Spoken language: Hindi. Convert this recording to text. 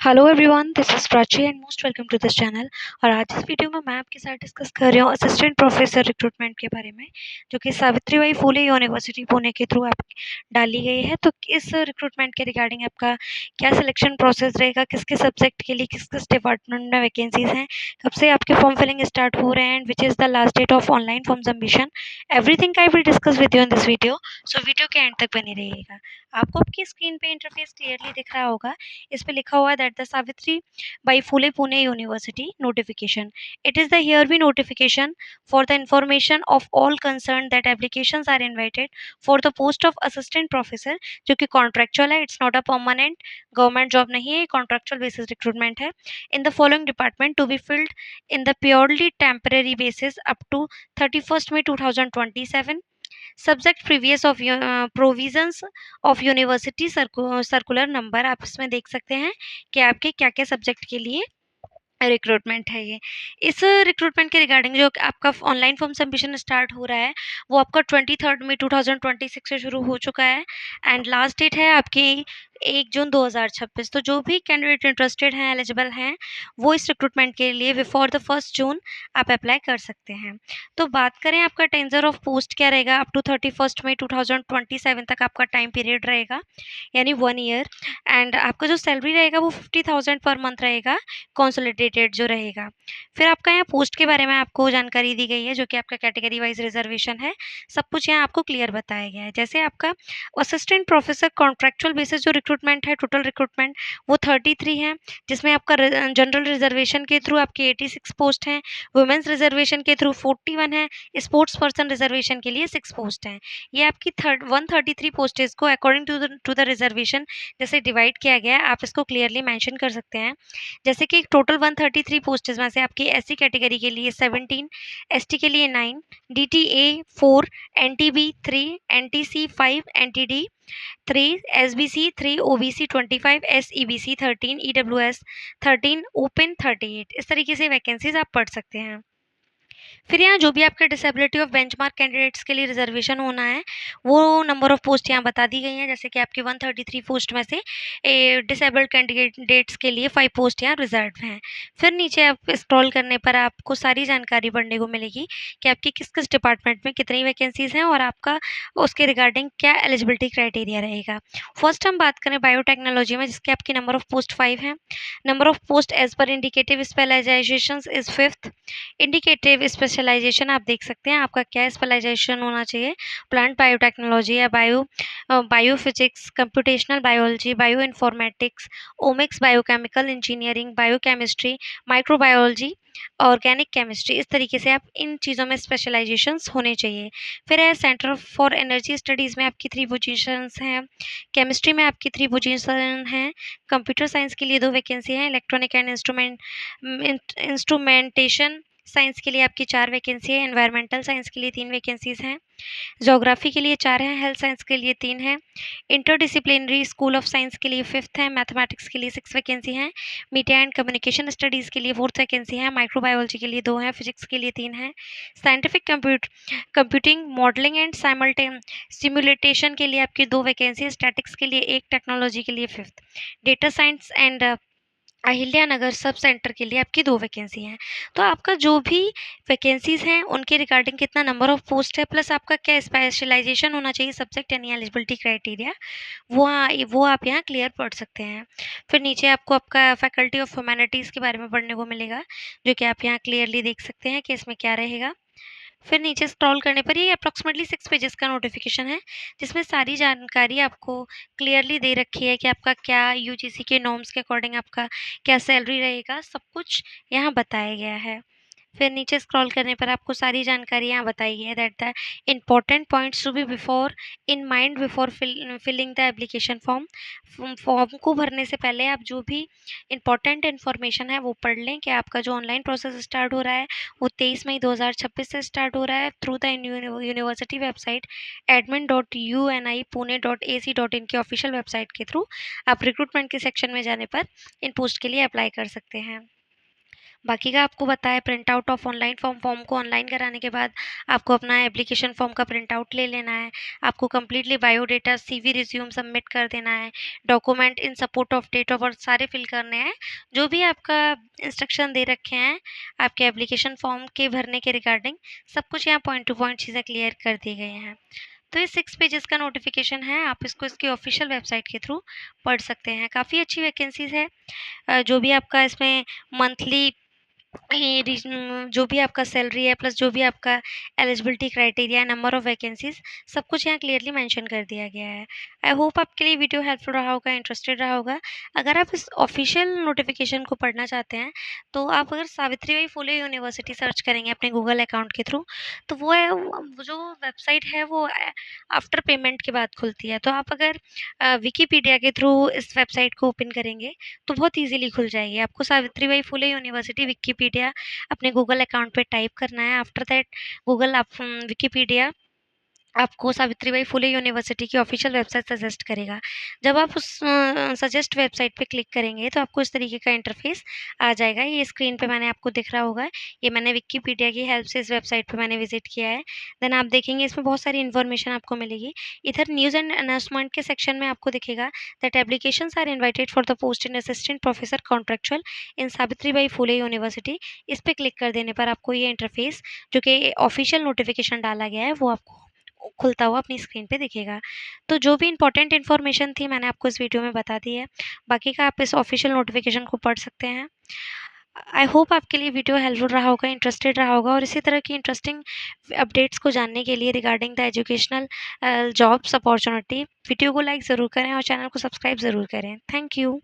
Hello everyone, this is Prachi and most welcome to this channel. और आज इस वीडियो में मैं आपके साथ डिस्कस कर रही हूँ असिस्टेंट प्रोफेसर रिक्रूटमेंट के बारे में, जो कि सावित्रीबाई फुले यूनिवर्सिटी पुणे के थ्रू आप डाली गई है। तो इस रिक्रूटमेंट के रिगार्डिंग आपका क्या सिलेक्शन प्रोसेस रहेगा, किसके सब्जेक्ट के लिए किस किस डिपार्टमेंट में वैकेंसीज हैं, कब से आपके फॉर्म फिलिंग स्टार्ट हो रहे हैं and which is the last date of online form submission, everything I will discuss with you in this video. So video के एंड तक बने रहिएगा। आपको आपकी स्क्रीन पे इंटरफेस क्लियरली दिख रहा होगा। इस पे लिखा हुआ है that the Savitri by Phule Pune University notification. It is the hereby notification for the information of all concerned that applications are invited for the post of assistant professor, जो कि कॉन्ट्रेक्चुअल है, it's not a permanent government job नहीं है, कॉन्ट्रेक्चुअल बेसिस रिक्रूटमेंट है, in the following department to be filled in the purely temporary basis up to 31st May 2027, subject previous of provisions of university circular number. आप इसमें देख सकते हैं कि आपके क्या क्या सब्जेक्ट के लिए रिक्रूटमेंट है ये। इस रिक्रूटमेंट के रिगार्डिंग जो आपका ऑनलाइन फॉर्म सबमिशन स्टार्ट हो रहा है वो आपका 23 मई 2026 से शुरू हो चुका है एंड लास्ट डेट है आपकी 1 जून 2026। तो जो भी कैंडिडेट इंटरेस्टेड हैं, एलिजिबल हैं, वो इस रिक्रूटमेंट के लिए बिफोर द 1 जून आप अप्लाई कर सकते हैं। तो बात करें आपका टेंसर ऑफ पोस्ट क्या रहेगा, अप टू 31 मई 2027 तक आपका टाइम पीरियड रहेगा, यानी 1 ईयर। एंड आपका जो सैलरी रहेगा वो 50,000 पर मंथ रहेगा, कंसोलिडेटेड जो रहेगा। फिर आपका यहाँ पोस्ट के बारे में आपको जानकारी दी गई है, जो कि आपका कैटेगरी वाइज रिजर्वेशन है, सब कुछ यहाँ आपको क्लियर बताया गया है। जैसे आपका असिस्टेंट प्रोफेसर कॉन्ट्रेक्चुअल बेसिस जो रिक्रूटमेंट है, टोटल रिक्रूटमेंट वो 33 है, जिसमें आपका जनरल रिजर्वेशन के थ्रू आपके 86 पोस्ट हैं, वुमेंस रिजर्वेशन के थ्रू 41 है, स्पोर्ट्स पर्सन रिजर्वेशन के लिए 6 पोस्ट हैं। ये आपकी 133 पोस्टेज को अकॉर्डिंग टू द रिजर्वेशन जैसे डिवाइड किया गया है, आप इसको क्लियरली मेंशन कर सकते हैं। जैसे कि टोटल 133 पोस्टेज में से आपकी एससी कैटेगरी के लिए 17, एसटी के लिए 9, DTA 4, NTB 3, NTC 5, NTD 3, SBC 3, OBC 25, SEBC 13, EWS 13, open 38। इस तरीके से वैकेंसीज आप पढ़ सकते हैं। फिर यहाँ जो भी आपका डिसेबिलिटी ऑफ बेंचमार्क कैंडिडेट्स के लिए रिजर्वेशन होना है, वो नंबर ऑफ पोस्ट यहाँ बता दी गई हैं। जैसे कि आपकी 133 पोस्ट में से डिसेबल्ड कैंडिडेट्स के लिए 5 पोस्ट यहाँ रिजर्व हैं। फिर नीचे आप स्क्रॉल करने पर आपको सारी जानकारी पढ़ने को मिलेगी कि आपकी किस किस डिपार्टमेंट में कितनी वैकेंसीज हैं और आपका उसके रिगार्डिंग क्या एलिजिबिलिटी क्राइटेरिया रहेगा। फर्स्ट हम बात करें बायोटेक्नोलॉजी में, जिसकी आपकी नंबर ऑफ पोस्ट 5 है। Number of post as per indicative specialisation is 5th। Indicative specialisation आप देख सकते हैं आपका क्या स्पेशलाइजेशन होना चाहिए, प्लांट बायोटेक्नोलॉजी या biophysics, computational biology, bio informatics, omics, biochemical engineering, biochemistry, microbiology, organic chemistry. इस तरीके से आप इन चीज़ों में स्पेशलाइजेशंस होने चाहिए। फिर है सेंटर फॉर एनर्जी स्टडीज़ में आपकी 3 पोजीशंस हैं, केमिस्ट्री में आपकी 3 पोजीशन हैं, कंप्यूटर साइंस के लिए 2 वैकेंसी हैं, इलेक्ट्रॉनिक एंड इंस्ट्रूमेंटेशन साइंस के लिए आपकी 4 वैकेंसी है, एनवायरमेंटल साइंस के लिए 3 वैकेंसीज हैं, ज्योग्राफी के लिए 4 हैं, हेल्थ साइंस के लिए 3 हैं, इंटरडिसिप्लिनरी स्कूल ऑफ साइंस के लिए 5th है, मैथमेटिक्स के लिए 6 वैकेंसी हैं, मीडिया एंड कम्युनिकेशन स्टडीज़ के लिए 4th वैकेंसी है, माइक्रोबायोलॉजी के लिए 2 हैं, फिजिक्स के लिए 3 हैं, साइंटिफिक कंप्यूटिंग मॉडलिंग एंड सिमुलेटेशन के लिए आपकी 2 वैकेंसी है, स्टैटिक्स के लिए 1, टेक्नोलॉजी के लिए 5th, data science and Ahilya Nagar sub centre के लिए आपकी 2 वैकेंसी हैं। तो आपका जो भी वैकेंसीज़ हैं उनके रिगार्डिंग कितना नंबर ऑफ पोस्ट है, प्लस आपका क्या स्पेशलाइजेशन होना चाहिए, सब्जेक्ट यानी एलिजिबिलिटी क्राइटेरिया, वो आप यहाँ क्लियर पढ़ सकते हैं। फिर नीचे आपको आपका फैकल्टी ऑफ ह्यूमैनिटीज़ के बारे में पढ़ने को मिलेगा, जो कि आप यहाँ क्लियरली देख सकते हैं कि इसमें क्या रहेगा। फिर नीचे स्क्रॉल करने पर ये अप्रॉक्सीमेटली 6 पेजेस का नोटिफिकेशन है, जिसमें सारी जानकारी आपको क्लियरली दे रखी है कि आपका क्या यूजीसी के नॉर्म्स के अकॉर्डिंग आपका क्या सैलरी रहेगा, सब कुछ यहाँ बताया गया है। फिर नीचे स्क्रॉल करने पर आपको सारी जानकारी यहाँ बताई गई है that the important points to be before in mind before filling the application form. Form को भरने से पहले आप जो भी इम्पॉर्टेंट इन्फॉर्मेशन है वो पढ़ लें कि आपका जो ऑनलाइन प्रोसेस स्टार्ट हो रहा है वो 23 मई 2026 से स्टार्ट हो रहा है through the university website admin.uni.pune.ac.in की ऑफिशियल वेबसाइट के थ्रू आप रिक्रूटमेंट के सेक्शन में जाने पर इन पोस्ट के लिए अप्लाई कर सकते हैं। बाकी का आपको बताया print out of online form को ऑनलाइन कराने के बाद आपको अपना एप्लीकेशन फॉर्म का प्रिंट आउट ले लेना है। आपको completely biodata, CV, resume submit कर देना है। Document in support of date of birth सारे फिल करने हैं। जो भी आपका इंस्ट्रक्शन दे रखे हैं आपके एप्लीकेशन फॉर्म के भरने के रिगार्डिंग, सब कुछ यहाँ पॉइंट टू पॉइंट चीज़ें क्लियर कर दी गई हैं। तो ये 6 पेजेस का नोटिफिकेशन है, आप इसको इसकी ऑफिशियल वेबसाइट के थ्रू पढ़ सकते हैं। काफ़ी अच्छी वैकेंसीज़ है। जो भी आपका इसमें मंथली जो भी आपका सैलरी है प्लस जो भी आपका एलिजिबिलिटी क्राइटेरिया है, नंबर ऑफ वैकेंसीज, सब कुछ यहाँ क्लियरली मेंशन कर दिया गया है। आई होप आपके लिए वीडियो हेल्पफुल रहा होगा, इंटरेस्टेड रहा होगा। अगर आप इस ऑफिशियल नोटिफिकेशन को पढ़ना चाहते हैं तो आप अगर सावित्रीबाई फुले यूनिवर्सिटी सर्च करेंगे अपने गूगल अकाउंट के थ्रू, तो वो जो वेबसाइट है वो आफ्टर पेमेंट के बाद खुलती है। तो आप अगर विकीपीडिया के थ्रू इस वेबसाइट को ओपन करेंगे तो बहुत ईजिली खुल जाएगी। आपको सावित्रीबाई फुले यूनिवर्सिटी विकिपीडिया अपने गूगल अकाउंट पे टाइप करना है। आफ्टर दैट गूगल आप विकिपीडिया आपको सावित्रीबाई फुले यूनिवर्सिटी की ऑफिशियल वेबसाइट सजेस्ट करेगा। जब आप उस सजेस्ट वेबसाइट पे क्लिक करेंगे तो आपको इस तरीके का इंटरफेस आ जाएगा। ये स्क्रीन पे मैंने आपको दिख रहा होगा, ये मैंने विकिपीडिया की हेल्प से इस वेबसाइट पे मैंने विजिट किया है। देन आप देखेंगे इसमें बहुत सारी इन्फॉर्मेशन आपको मिलेगी। इधर न्यूज़ एंड अनाउंसमेंट के सेक्शन में आपको दिखेगा that applications are invited for the post in assistant professor contractual in Savitribai Phule university. इस पे क्लिक कर देने पर आपको ये इंटरफेस, जो कि ऑफिशियल नोटिफिकेशन डाला गया है, वो आपको खुलता हुआ अपनी स्क्रीन पे दिखेगा। तो जो भी इम्पोर्टेंट इन्फॉर्मेशन थी मैंने आपको इस वीडियो में बता दी है। बाकी का आप इस ऑफिशियल नोटिफिकेशन को पढ़ सकते हैं। आई होप आपके लिए वीडियो हेल्पफुल रहा होगा, इंटरेस्टेड रहा होगा, और इसी तरह की इंटरेस्टिंग अपडेट्स को जानने के लिए regarding the educational jobs opportunity, video को लाइक ज़रूर करें और चैनल को सब्सक्राइब ज़रूर करें। Thank you.